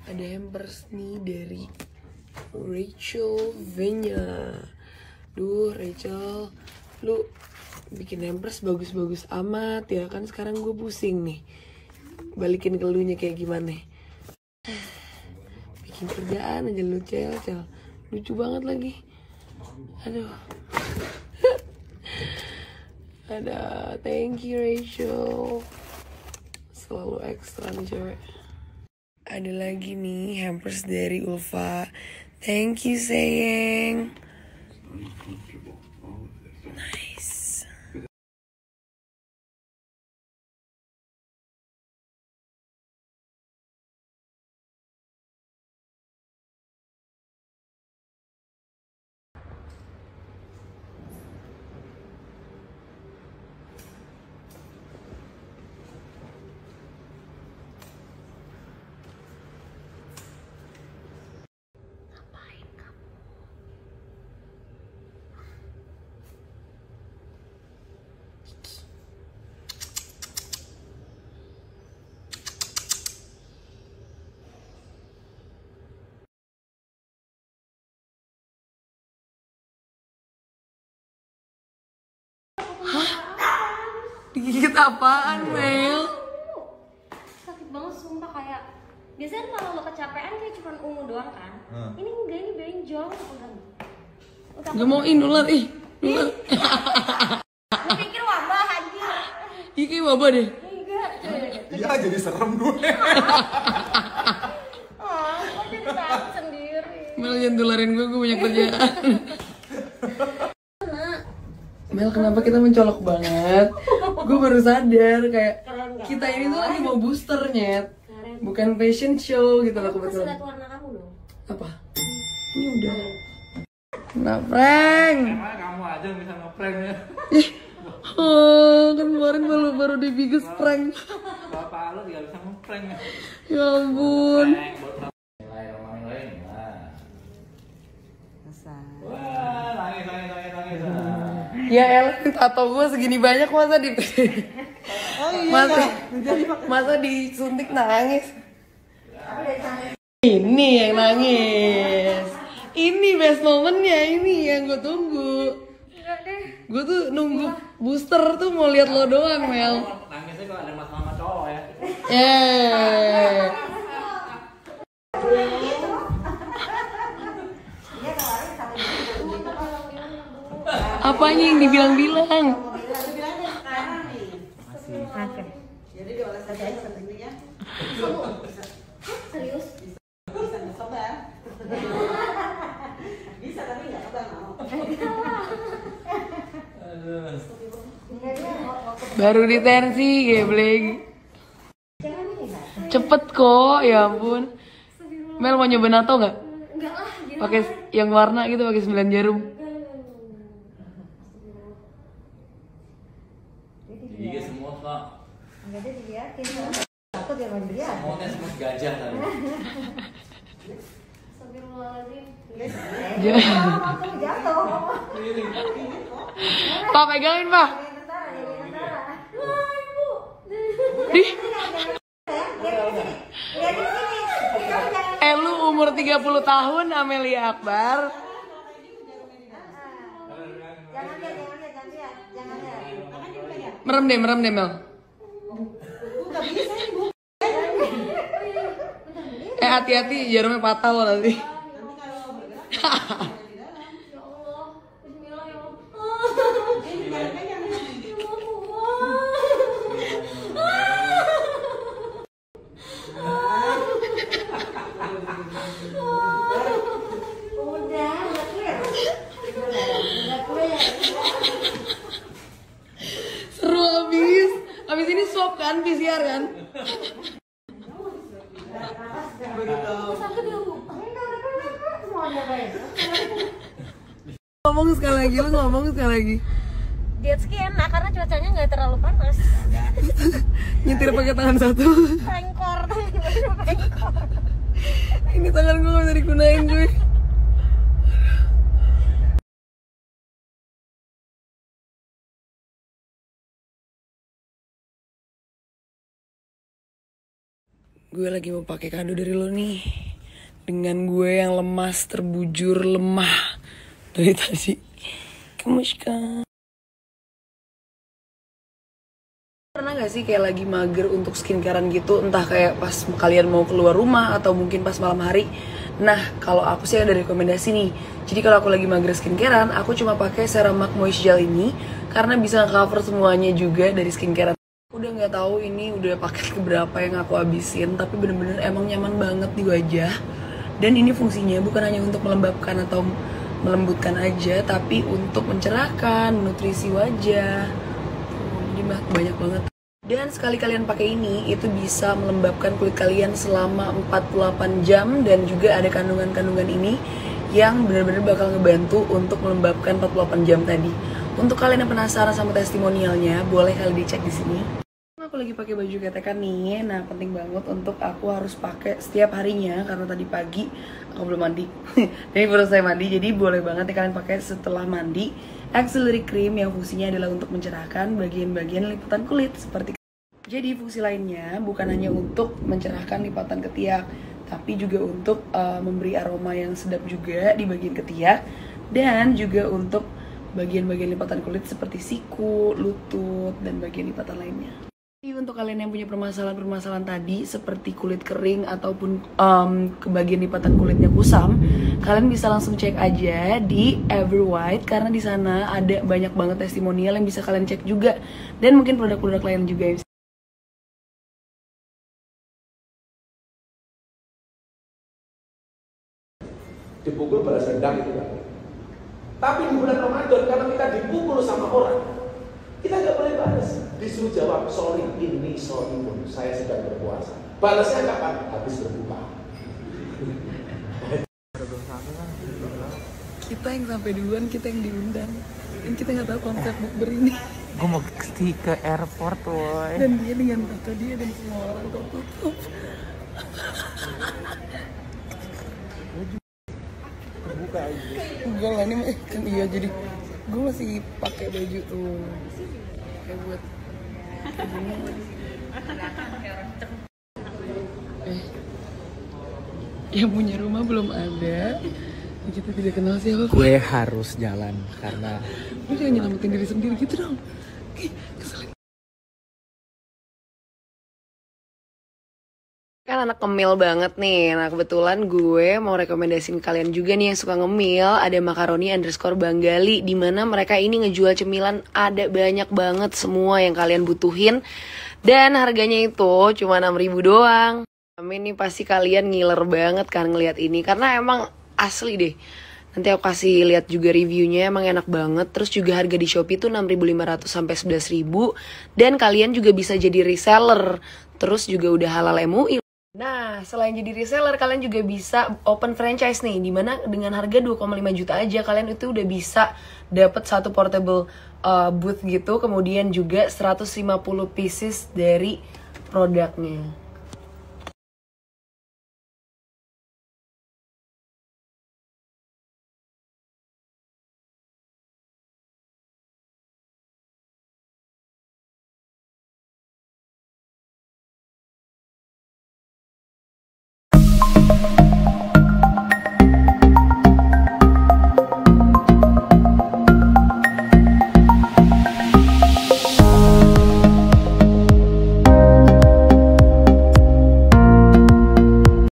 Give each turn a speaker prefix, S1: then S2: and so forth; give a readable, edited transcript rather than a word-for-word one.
S1: Ada hampers nih dari Rachel Venya. Duh Rachel, lu bikin hampers bagus-bagus amat ya kan. Sekarang gue pusing nih balikin ke lunya kayak gimana. Bikin kerjaan aja lu Cel. Lucu banget lagi. Aduh. Ada thank you Rachel. Selalu ekstra nih cewek. Ada lagi nih hampers dari Ulfa. Thank you sayang. Nice. Digigit apaan, Mel?
S2: Sakit banget sumpah, kayak biasanya kalau lo kecapean kayak cuma ungu doang kan. Ini enggak, ini benjol.
S1: Gak mau ular ih. Ular.
S2: Lo pikir wabah anjir.
S1: Ih kayak wabah deh.
S2: Enggak.
S3: Iya jadi serem gue.
S2: Kok jadi takut sendiri.
S1: Mel jangan tularin gue banyak kerjaan. Mel kenapa kita mencolok banget? Gue baru sadar kayak kita ini tuh lagi mau booster nyet, bukan fashion show gitu loh kebetulan.
S2: Lihat warna kamu dong.
S1: Apa? Ini udah. Nah, prank.
S3: Kamu aja yang bisa ngeprank ya.
S1: Oh, kan kemarin baru di biggest prank.
S3: Bapak lo juga bisa ngeprank ya.
S1: Ya ampun.
S3: Wah, nangis.
S1: Ya elah, tato gue segini banyak masa di masa disuntik nangis. Ini yang nangis. Ini best momennya, ini yang gue tunggu.
S2: Enggak deh.
S1: Gue tuh nunggu booster tuh mau lihat lo doang, Mel.
S3: Nangisnya kalau ada masalah sama cowok ya.
S1: Apanya yang dibilang-bilang?
S2: Oke.
S4: Jadi dioles aja sebenarnya.
S2: Serius?
S4: Bisa dicoba. Bisa tapi nggak coba mau.
S1: Baru ditensi, geblek. Cepet kok, ya ampun. Mel mau nyoba nato nggak?
S2: Enggak lah, gila.
S1: Pakai yang warna gitu, pakai 9 jarum.
S3: Iya semua kok.
S4: Enggak ada dilihatin. Takut dia mau dilihat.
S3: Semuanya semua gajah tadi.
S2: Astagfirullahaladzim.
S4: Kamu jatuh.
S1: Pak pegangin pak.
S2: Wah, Ibu.
S1: Ih,
S4: Lihat di sini.
S1: lu umur 30 tahun Amelia Akbar.
S4: Jangan lihat.
S1: Merem deh Mel. Hati-hati jarumnya patah loh nanti.
S2: Ya Allah. Bismillah ya Allah.
S4: Udah, nggak clear. Nggak clear.
S1: Seru abis. Abis ini swab kan, PCR kan?
S2: Sakit ya, Bu.
S1: Ngomong sekali lagi, lu ngomong sekali lagi.
S2: Jet ski enak karena cuacanya nggak terlalu panas.
S1: Nyetir pakai tangan satu.
S2: Pengkor.
S1: Ini tangan gue gak bisa digunain gue. Gue lagi mau pakai kado dari lo nih. Dengan gue yang lemas, terbujur, lemah dari tadi. Kemushka. Pernah gak sih kayak lagi mager untuk skincarean gitu? Entah kayak pas kalian mau keluar rumah atau mungkin pas malam hari. Nah, kalau aku sih ada rekomendasi nih. Jadi kalau aku lagi mager skincarean, aku cuma pakai Ceramac Moist Gel ini karena bisa cover semuanya juga dari skincare. Udah nggak tahu ini udah paket keberapa yang aku habisin, tapi bener-bener emang nyaman banget di wajah. Dan ini fungsinya bukan hanya untuk melembabkan atau melembutkan aja, tapi untuk mencerahkan, nutrisi wajah. Jadi banyak banget. Dan sekali kalian pakai ini, itu bisa melembabkan kulit kalian selama 48 jam. Dan juga ada kandungan-kandungan ini yang benar-benar bakal ngebantu untuk melembabkan 48 jam tadi. Untuk kalian yang penasaran sama testimonialnya, boleh kalian dicek di sini. Aku lagi pakai baju ketekan nih. Nah, penting banget untuk aku harus pakai setiap harinya karena tadi pagi aku belum mandi. Jadi baru saya mandi, jadi boleh banget ya kalian pakai setelah mandi. Auxiliary cream yang fungsinya adalah untuk mencerahkan bagian-bagian lipatan kulit seperti. Jadi fungsi lainnya bukan hanya untuk mencerahkan lipatan ketiak, tapi juga untuk memberi aroma yang sedap juga di bagian ketiak, dan juga untuk bagian-bagian lipatan kulit seperti siku, lutut, dan bagian lipatan lainnya. Jadi untuk kalian yang punya permasalahan-permasalahan tadi seperti kulit kering ataupun ke bagian lipatan kulitnya kusam, kalian bisa langsung cek aja di Ever White karena di sana ada banyak banget testimonial yang bisa kalian cek juga, dan mungkin produk-produk lain juga.
S5: Dipukul balas dendam itu kan. Tapi di bulan Ramadan karena kita dipukul sama orang, kita nggak boleh balas. Disuruh jawab, sorry, ini sorry pun saya sedang berpuasa. Balasnya kapan? Habis berbuka.
S1: Kita yang sampai duluan, kita yang diundang. Dan kita nggak tahu konsep bukber ini.
S6: Gue mau ke airport, woy.
S1: Dan dia dengan foto dia dan semua orang tertutup.
S6: Terbuka aja.
S1: Enggak lah, ini kan iya, jadi gue masih pakai baju tuh kayak buat yang punya rumah belum ada, kita tidak kenal siapa.
S6: Gue harus jalan karena
S1: Lu jangan nyelamatin diri sendiri gitu dong. Keselin. Kan anak ngemil banget nih. Nah kebetulan gue mau rekomendasiin kalian juga nih yang suka ngemil. Ada makaroni_banggali, dimana mereka ini ngejual cemilan ada banyak banget semua yang kalian butuhin. Dan harganya itu cuma 6.000 doang. Amin nih pasti kalian ngiler banget kan ngeliat ini, karena emang asli deh. Nanti aku kasih lihat juga reviewnya, emang enak banget. Terus juga harga di Shopee tuh 6.500 sampai 11.000. Dan kalian juga bisa jadi reseller. Terus juga udah halal MUI. Nah, selain jadi reseller, kalian juga bisa open franchise nih, dimana dengan harga 2,5 juta aja kalian itu udah bisa dapat satu portable booth gitu, kemudian juga 150 pieces dari produknya.